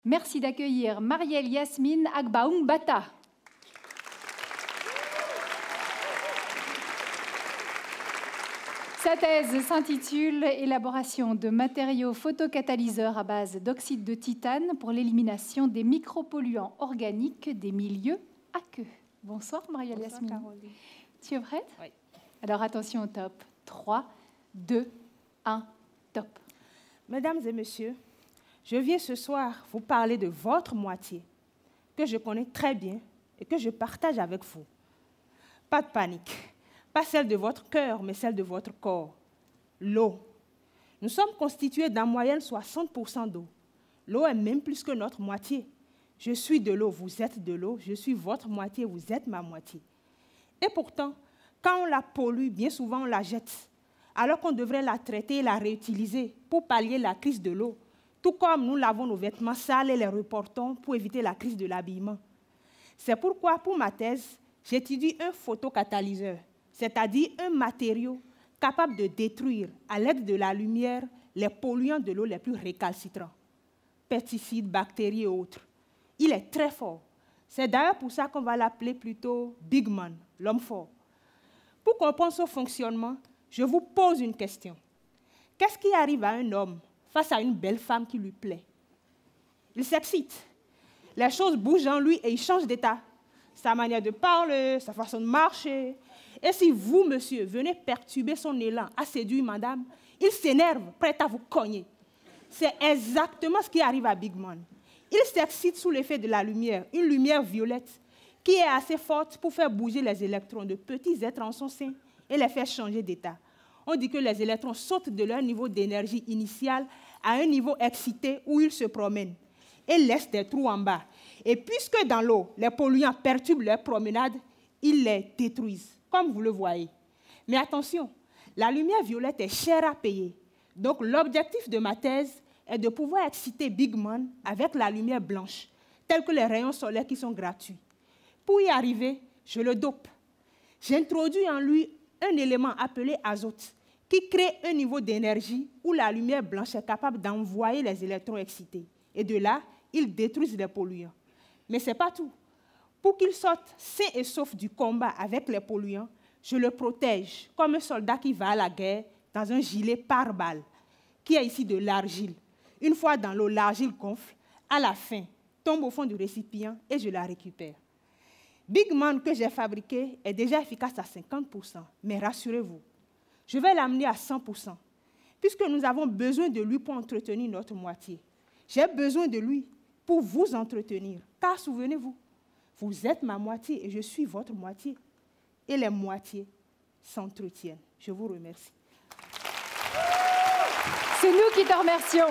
Merci d'accueillir Marielle Yasmine Agbaoum Bata. Sa thèse s'intitule « Élaboration de matériaux photocatalyseurs à base d'oxyde de titane pour l'élimination des micropolluants organiques des milieux aqueux ». Bonsoir Marielle Yasmine. Caroline. Tu es prête? Oui. Alors attention au top. 3, 2, 1, top. Mesdames et messieurs, je viens ce soir vous parler de votre moitié, que je connais très bien et que je partage avec vous. Pas de panique, pas celle de votre cœur, mais celle de votre corps. L'eau. Nous sommes constitués d'en moyenne 60% d'eau. L'eau est même plus que notre moitié. Je suis de l'eau, vous êtes de l'eau, je suis votre moitié, vous êtes ma moitié. Et pourtant, quand on la pollue, bien souvent on la jette, alors qu'on devrait la traiter et la réutiliser pour pallier la crise de l'eau, tout comme nous lavons nos vêtements sales et les reportons pour éviter la crise de l'habillement. C'est pourquoi, pour ma thèse, j'étudie un photocatalyseur, c'est-à-dire un matériau capable de détruire, à l'aide de la lumière, les polluants de l'eau les plus récalcitrants, pesticides, bactéries et autres. Il est très fort. C'est d'ailleurs pour ça qu'on va l'appeler plutôt Big Man, l'homme fort. Pour comprendre son fonctionnement, je vous pose une question. Qu'est-ce qui arrive à un homme face à une belle femme qui lui plaît? Il s'excite. Les choses bougent en lui et il change d'état. Sa manière de parler, sa façon de marcher. Et si vous, monsieur, venez perturber son élan à séduire madame, il s'énerve, prêt à vous cogner. C'est exactement ce qui arrive à Big Man. Il s'excite sous l'effet de la lumière, une lumière violette, qui est assez forte pour faire bouger les électrons de petits êtres en son sein et les faire changer d'état. On dit que les électrons sautent de leur niveau d'énergie initial à un niveau excité où ils se promènent et laissent des trous en bas. Et puisque dans l'eau, les polluants perturbent leur promenade, ils les détruisent, comme vous le voyez. Mais attention, la lumière violette est chère à payer. Donc l'objectif de ma thèse est de pouvoir exciter Big Man avec la lumière blanche, telle que les rayons solaires qui sont gratuits. Pour y arriver, je le dope. J'introduis en lui un élément appelé azote, qui crée un niveau d'énergie où la lumière blanche est capable d'envoyer les électrons excités. Et de là, ils détruisent les polluants. Mais ce n'est pas tout. Pour qu'il sorte sain et sauf du combat avec les polluants, je le protège comme un soldat qui va à la guerre dans un gilet pare-balles, qui est ici de l'argile. Une fois dans l'eau, l'argile gonfle, à la fin, tombe au fond du récipient et je la récupère. Big Man que j'ai fabriqué est déjà efficace à 50%, mais rassurez-vous, je vais l'amener à 100%, puisque nous avons besoin de lui pour entretenir notre moitié. J'ai besoin de lui pour vous entretenir, car souvenez-vous, vous êtes ma moitié et je suis votre moitié. Et les moitiés s'entretiennent. Je vous remercie. C'est nous qui te remercions.